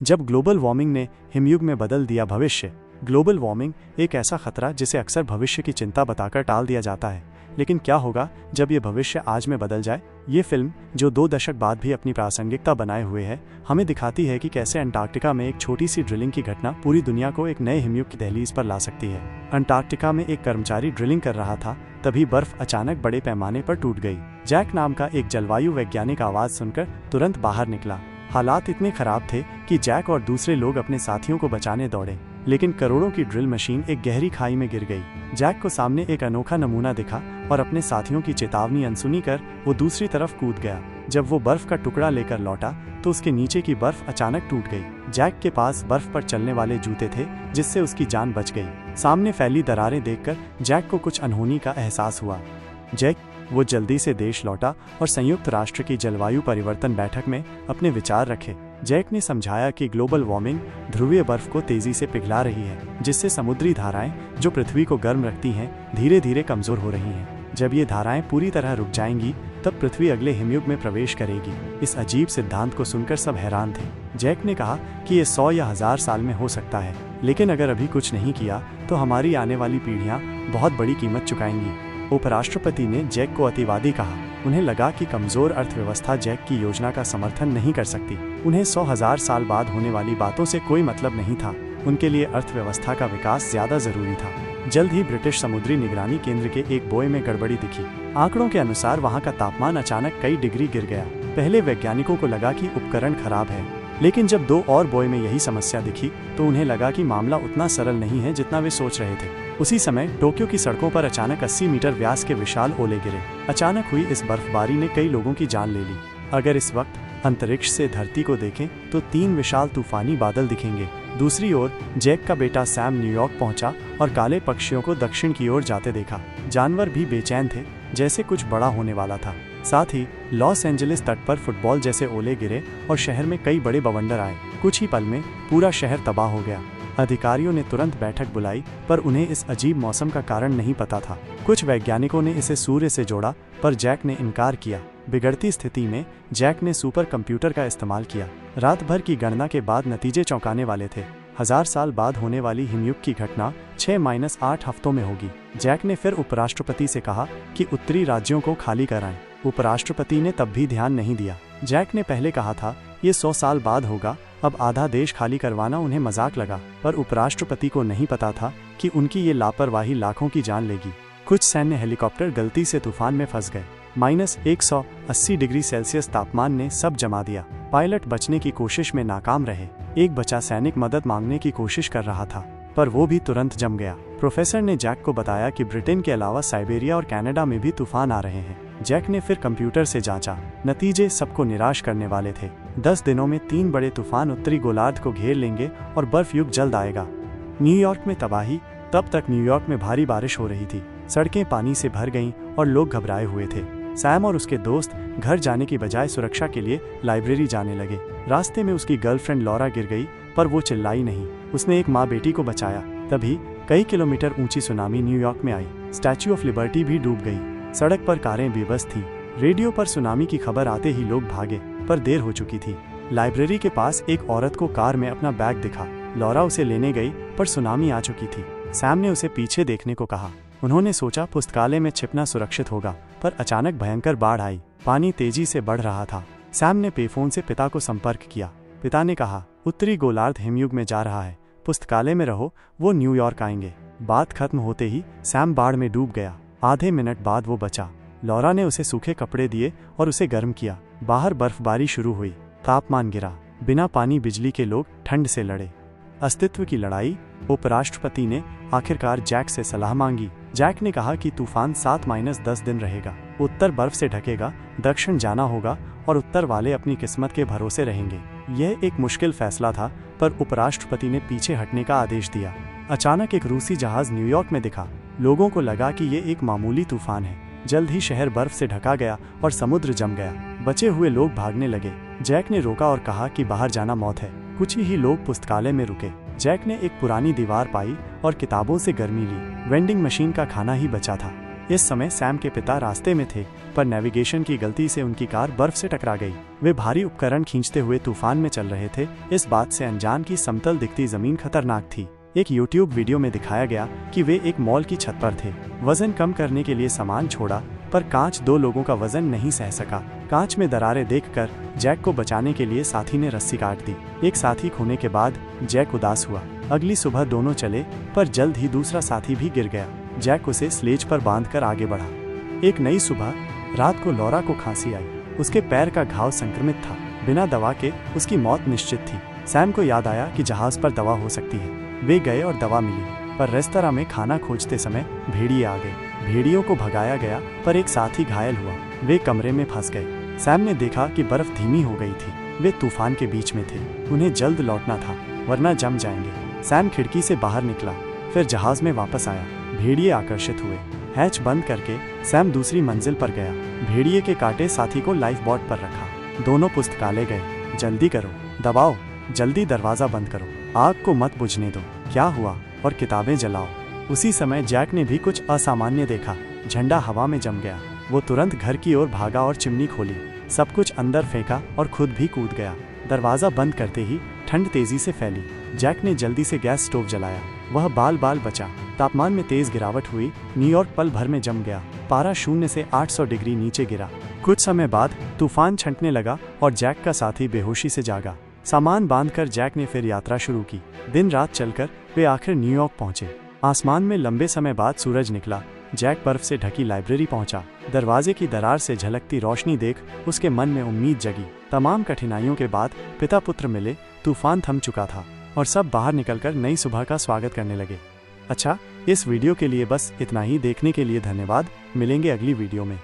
जब global warming ने हिमयुग में बदल दिया भविष्य। ग्लोबल वार्मिंग एक ऐसा खतरा जिसे अक्सर भविष्य की चिंता बताकर टाल दिया जाता है, लेकिन क्या होगा जब ये भविष्य आज में बदल जाए। ये फिल्म, जो 2 दशक बाद भी अपनी प्रासंगिकता बनाए हुए है, हमें दिखाती है कि कैसे अंटार्कटिका में एक छोटी सी ड्रिलिंग की घटना पूरी दुनिया को एक नए हिमयुग की दहलीज पर ला सकती है। अंटार्कटिका में एक कर्मचारी ड्रिलिंग कर रहा था, तभी बर्फ अचानक बड़े पैमाने पर टूट गई। जैक नाम का एक जलवायु वैज्ञानिक आवाज सुनकर तुरंत बाहर निकला। हालात इतने खराब थे कि जैक और दूसरे लोग अपने साथियों को बचाने दौड़े, लेकिन करोड़ों की ड्रिल मशीन एक गहरी खाई में गिर गई। जैक को सामने एक अनोखा नमूना दिखा और अपने साथियों की चेतावनी अनसुनी कर वो दूसरी तरफ कूद गया। जब वो बर्फ का टुकड़ा लेकर लौटा तो उसके नीचे की बर्फ अचानक टूट गई। जैक के पास बर्फ पर चलने वाले जूते थे, जिससे उसकी जान बच गई। सामने फैली दरारें देखकर जैक को कुछ अनहोनी का एहसास हुआ। वो जल्दी से देश लौटा और संयुक्त राष्ट्र की जलवायु परिवर्तन बैठक में अपने विचार रखे। जैक ने समझाया कि ग्लोबल वार्मिंग ध्रुवीय बर्फ को तेजी से पिघला रही है, जिससे समुद्री धाराएं जो पृथ्वी को गर्म रखती हैं, धीरे धीरे कमजोर हो रही हैं। जब ये धाराएं पूरी तरह रुक जाएंगी, तब पृथ्वी अगले हिमयुग में प्रवेश करेगी। इस अजीब सिद्धांत को सुनकर सब हैरान थे। जैक ने कहा कि ये 100 या 1000 साल में हो सकता है, लेकिन अगर अभी कुछ नहीं किया तो हमारी आने वाली पीढ़ियां बहुत बड़ी कीमत चुकाएंगी। उपराष्ट्रपति ने जैक को अतिवादी कहा। उन्हें लगा कि कमजोर अर्थव्यवस्था जैक की योजना का समर्थन नहीं कर सकती। उन्हें 100,000 साल बाद होने वाली बातों से कोई मतलब नहीं था। उनके लिए अर्थव्यवस्था का विकास ज्यादा जरूरी था। जल्द ही ब्रिटिश समुद्री निगरानी केंद्र के एक बोए में गड़बड़ी दिखी। आंकड़ों के अनुसार वहां का तापमान अचानक कई डिग्री गिर गया। पहले वैज्ञानिकों को लगा कि उपकरण खराब है, लेकिन जब 2 और बोए में यही समस्या दिखी तो उन्हें लगा कि मामला उतना सरल नहीं है जितना वे सोच रहे थे। उसी समय टोक्यो की सड़कों पर अचानक 80 मीटर व्यास के विशाल ओले गिरे। अचानक हुई इस बर्फबारी ने कई लोगों की जान ले ली। अगर इस वक्त अंतरिक्ष से धरती को देखें तो 3 विशाल तूफानी बादल दिखेंगे। दूसरी ओर जैक का बेटा सैम न्यूयॉर्क पहुंचा और काले पक्षियों को दक्षिण की ओर जाते देखा। जानवर भी बेचैन थे, जैसे कुछ बड़ा होने वाला था। साथ ही लॉस एंजलिस तट पर फुटबॉल जैसे ओले गिरे और शहर में कई बड़े बवंडर आए। कुछ ही पल में पूरा शहर तबाह हो गया। अधिकारियों ने तुरंत बैठक बुलाई, पर उन्हें इस अजीब मौसम का कारण नहीं पता था। कुछ वैज्ञानिकों ने इसे सूर्य से जोड़ा, पर जैक ने इनकार किया। बिगड़ती स्थिति में जैक ने सुपर कंप्यूटर का इस्तेमाल किया। रात भर की गणना के बाद नतीजे चौंकाने वाले थे। 1000 साल बाद होने वाली हिमयुग की घटना 6-8 हफ्तों में होगी। जैक ने फिर उपराष्ट्रपति से कहा कि उत्तरी राज्यों को खाली कराएं। उपराष्ट्रपति ने तब भी ध्यान नहीं दिया। जैक ने पहले कहा था ये 100 साल बाद होगा। अब आधा देश खाली करवाना उन्हें मजाक लगा, पर उपराष्ट्रपति को नहीं पता था कि उनकी ये लापरवाही लाखों की जान लेगी। कुछ सैन्य हेलीकॉप्टर गलती से तूफान में फंस गए। -180 डिग्री सेल्सियस तापमान ने सब जमा दिया। पायलट बचने की कोशिश में नाकाम रहे। एक बचा सैनिक मदद मांगने की कोशिश कर रहा था, पर वो भी तुरंत जम गया। प्रोफेसर ने जैक को बताया कि ब्रिटेन के अलावा साइबेरिया और कनाडा में भी तूफान आ रहे हैं। जैक ने फिर कंप्यूटर से जांचा। नतीजे सबको निराश करने वाले थे। 10 दिनों में 3 बड़े तूफान उत्तरी गोलार्ध को घेर लेंगे और बर्फ युग जल्द आएगा। न्यूयॉर्क में तबाही। तब तक न्यूयॉर्क में भारी बारिश हो रही थी। सड़कें पानी से भर गईं और लोग घबराए हुए थे। सैम और उसके दोस्त घर जाने की बजाय सुरक्षा के लिए लाइब्रेरी जाने लगे। रास्ते में उसकी गर्लफ्रेंड लॉरा गिर गई, पर वो चिल्लाई नहीं। उसने एक माँ बेटी को बचाया। तभी कई किलोमीटर ऊंची सुनामी न्यूयॉर्क में आई। स्टैच्यू ऑफ लिबर्टी भी डूब गई। सड़क पर कारें बेबस थीं। रेडियो पर सुनामी की खबर आते ही लोग भागे, पर देर हो चुकी थी। लाइब्रेरी के पास एक औरत को कार में अपना बैग दिखा। लॉरा उसे लेने गई, पर सुनामी आ चुकी थी। सैम ने उसे पीछे देखने को कहा। उन्होंने सोचा पुस्तकालय में छिपना सुरक्षित होगा, पर अचानक भयंकर बाढ़ आई। पानी तेजी से बढ़ रहा था। सैम ने पेफोन से पिता को संपर्क किया। पिता ने कहा, उत्तरी गोलार्ध हिमयुग में जा रहा है, पुस्तकालय में रहो, वो न्यूयॉर्क आएंगे। बात खत्म होते ही सैम बाढ़ में डूब गया। आधे मिनट बाद वो बचा। लॉरा ने उसे सूखे कपड़े दिए और उसे गर्म किया। बाहर बर्फबारी शुरू हुई। तापमान गिरा। बिना पानी बिजली के लोग ठंड से लड़े। अस्तित्व की लड़ाई। उपराष्ट्रपति ने आखिरकार जैक से सलाह मांगी। जैक ने कहा कि तूफान 7-10 दिन रहेगा। उत्तर बर्फ से ढकेगा, दक्षिण जाना होगा और उत्तर वाले अपनी किस्मत के भरोसे रहेंगे। यह एक मुश्किल फैसला था, पर उपराष्ट्रपति ने पीछे हटने का आदेश दिया। अचानक एक रूसी जहाज न्यूयॉर्क में दिखा। लोगों को लगा कि ये एक मामूली तूफान है। जल्द ही शहर बर्फ से ढका गया और समुद्र जम गया। बचे हुए लोग भागने लगे। जैक ने रोका और कहा कि बाहर जाना मौत है। कुछ ही लोग पुस्तकालय में रुके। जैक ने एक पुरानी दीवार पाई और किताबों से गर्मी ली। वेंडिंग मशीन का खाना ही बचा था। इस समय सैम के पिता रास्ते में थे, पर नेविगेशन की गलती से उनकी कार बर्फ से टकरा गई। वे भारी उपकरण खींचते हुए तूफान में चल रहे थे। इस बात से अनजान की समतल दिखती जमीन खतरनाक थी। एक YouTube वीडियो में दिखाया गया कि वे एक मॉल की छत पर थे। वजन कम करने के लिए सामान छोड़ा, पर कांच 2 लोगों का वजन नहीं सह सका। कांच में दरारें देखकर जैक को बचाने के लिए साथी ने रस्सी काट दी। एक साथी खोने के बाद जैक उदास हुआ। अगली सुबह दोनों चले, पर जल्द ही दूसरा साथी भी गिर गया। जैक उसे स्लेज पर बांधकर आगे बढ़ा। एक नई सुबह रात को लॉरा को खांसी आई। उसके पैर का घाव संक्रमित था। बिना दवा के उसकी मौत निश्चित थी। सैम को याद आया कि जहाज पर दवा हो सकती है। वे गए और दवा मिली, पर रेस्तरां में खाना खोजते समय भेड़िए आ गए। भेड़ियों को भगाया गया, पर एक साथी घायल हुआ। वे कमरे में फंस गए। सैम ने देखा कि बर्फ धीमी हो गई थी। वे तूफान के बीच में थे। उन्हें जल्द लौटना था, वरना जम जाएंगे। सैम खिड़की से बाहर निकला, फिर जहाज में वापस आया। भेड़िए आकर्षित हुए। हैच बंद करके सैम दूसरी मंजिल पर गया। भेड़िए के कांटे साथी को लाइफ बोट पर रखा। दोनों पुस्तकालय गए। जल्दी करो, दबाओ, जल्दी दरवाजा बंद करो, आग को मत बुझने दो, क्या हुआ, और किताबें जलाओ। उसी समय जैक ने भी कुछ असामान्य देखा। झंडा हवा में जम गया। वो तुरंत घर की ओर भागा और चिमनी खोली। सब कुछ अंदर फेंका और खुद भी कूद गया। दरवाजा बंद करते ही ठंड तेजी से फैली। जैक ने जल्दी से गैस स्टोव जलाया। वह बाल बाल बचा। तापमान में तेज गिरावट हुई। न्यूयॉर्क पल भर में जम गया। पारा 0 से 800 डिग्री नीचे गिरा। कुछ समय बाद तूफान छंटने लगा और जैक का साथी बेहोशी से जागा। सामान बांधकर जैक ने फिर यात्रा शुरू की। दिन रात चलकर वे आखिर न्यूयॉर्क पहुंचे। आसमान में लंबे समय बाद सूरज निकला। जैक बर्फ से ढकी लाइब्रेरी पहुंचा। दरवाजे की दरार से झलकती रोशनी देख उसके मन में उम्मीद जगी। तमाम कठिनाइयों के बाद पिता पुत्र मिले। तूफान थम चुका था और सब बाहर निकलकर नई सुबह का स्वागत करने लगे। अच्छा, इस वीडियो के लिए बस इतना ही। देखने के लिए धन्यवाद। मिलेंगे अगली वीडियो में।